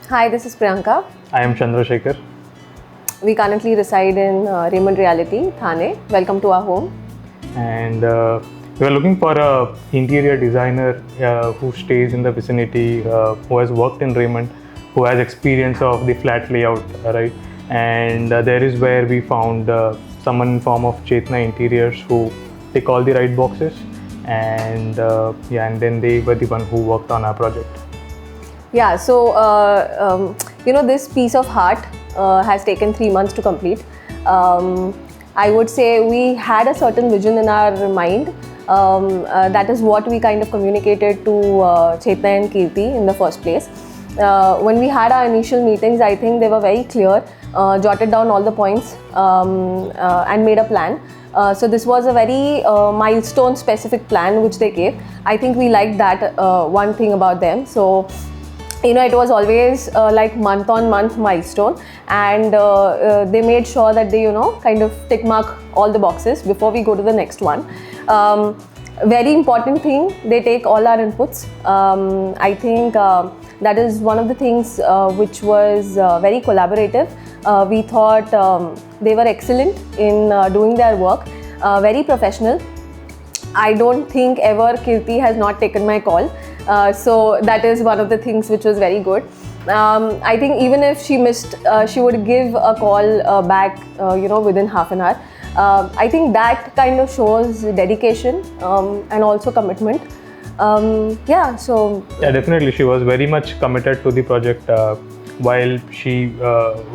Hi, this is Priyanka. I am Chandrasekhar. We currently reside in Raymond Realty, Thane. Welcome to our home. And we are looking for a interior designer who stays in the vicinity, who has worked in Raymond, who has experience of the flat layout, right? And there is where we found someone in form of Chetna Interiors who tick all the right boxes, and and then they were the one who worked on our project. Yeah, so this piece of heart has taken 3 months to complete. I would say we had a certain vision in our mind. That is what we kind of communicated to Chetna and Kirti in the first place. When we had our initial meetings, I think they were very clear, jotted down all the points and made a plan. So this was a very milestone specific plan which they gave. I think we liked that one thing about them. So it was always like month on month milestone, and they made sure that they kind of tick mark all the boxes before we go to the next one. Very important thing, they take all our inputs. I think that is one of the things which was very collaborative. We thought they were excellent in doing their work, very professional. I don't think ever Kirti has not taken my call. So that is one of the things which was very good. I think even if she missed, she would give a call back, within half an hour. I think that kind of shows dedication and also commitment. Yeah, definitely. She was very much committed to the project. While she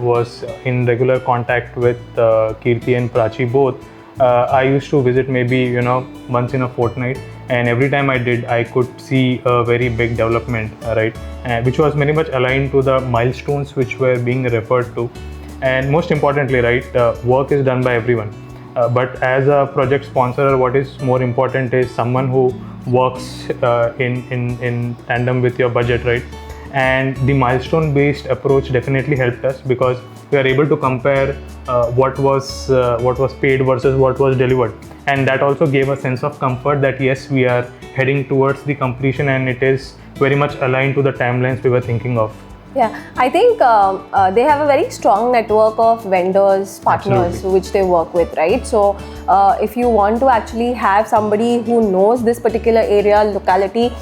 was in regular contact with Kirti and Prachi both, I used to visit maybe once in a fortnight, and every time I did, I could see a very big development, right? Which was very much aligned to the milestones which were being referred to. And most importantly, right, work is done by everyone. But as a project sponsor, what is more important is someone who works in tandem with your budget, right? And the milestone-based approach definitely helped us because we are able to compare what was paid versus what was delivered, and that also gave a sense of comfort that yes, we are heading towards the completion, and it is very much aligned to the timelines we were thinking of. Yeah, I think they have a very strong network of vendors, partners, Absolutely. which they work with, right? So if you want to actually have somebody who knows this particular area, locality,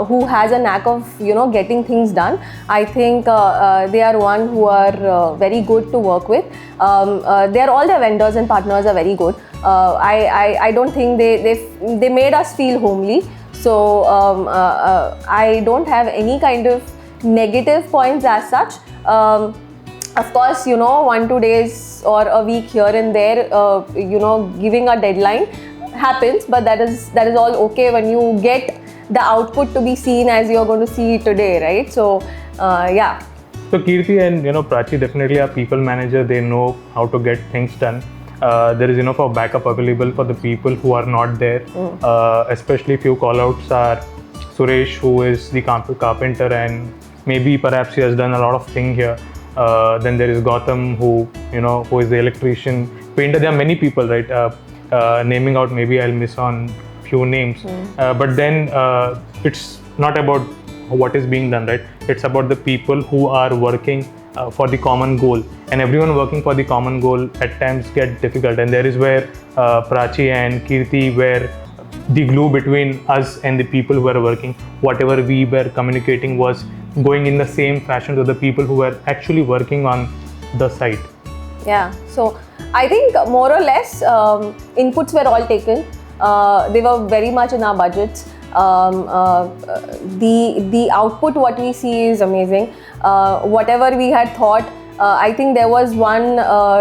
who has a knack of getting things done, I think they are one who are very good to work with. They are all their vendors and partners are very good. I don't think they made us feel homely. So I don't have any kind of negative points as such. Of course, 1-2 days or a week here and there, giving a deadline happens, but that is all okay when you get the output to be seen as you're going to see today, right? So yeah. So Kirti and Prachi definitely are people manager. They know how to get things done. There is enough of backup available for the people who are not there. Especially few call-outs are Suresh, who is the carpenter, and maybe perhaps he has done a lot of things here. Then there is Gautam, who is the electrician, painter. There are many people, right? Naming out, maybe I'll miss on few names. But then it's not about what is being done, right? It's about the people who are working for the common goal, and everyone working for the common goal at times get difficult, and there is where Prachi and Kirti were the glue between us and the people who were working. Whatever we were communicating was going in the same fashion to the people who were actually working on the site. Yeah, so I think more or less inputs were all taken. They were very much in our budgets. The output what we see is amazing. Whatever we had thought, I think there was one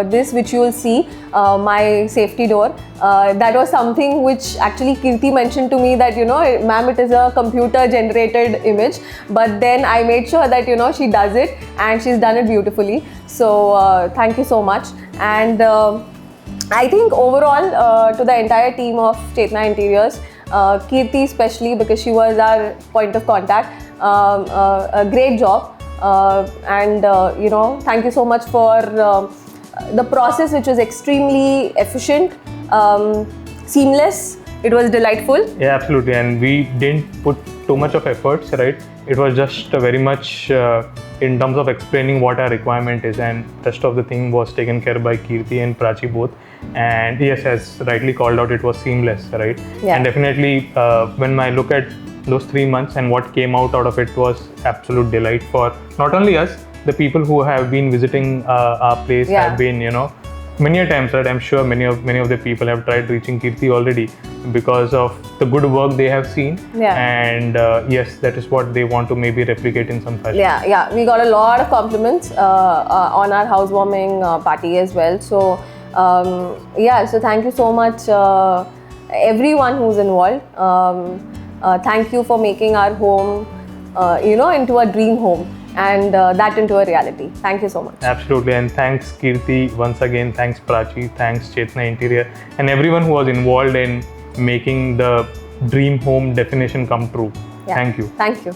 this which you will see, my safety door. That was something which actually Kirti mentioned to me that ma'am, it is a computer generated image, but then I made sure that she does it, and she's done it beautifully. So thank you so much. And I think overall to the entire team of Chetna Interiors, Kirti especially, because she was our point of contact, a great job. And thank you so much for the process, which was extremely efficient, seamless. It was delightful. Yeah, absolutely. And we didn't put too much of efforts, right? It was just very much in terms of explaining what our requirement is, and rest of the thing was taken care by Kirti and Prachi both. And yes, as rightly called out, it was seamless, right? Yeah. And definitely, when I look at those 3 months and what came out of it was absolute delight for not only us, the people who have been visiting our place Yeah. have been, many a times, right? I'm sure many of the people have tried reaching Kirti already because of the good work they have seen. Yeah. And yes, that is what they want to maybe replicate in some fashion. Yeah. We got a lot of compliments on our housewarming party as well. So so thank you so much, everyone who's involved. Thank you for making our home, into a dream home, and that into a reality. Thank you so much. Absolutely, and thanks Kirti once again, thanks Prachi, thanks Chetna Interior, and everyone who was involved in making the dream home definition come true. Yeah. Thank you. Thank you.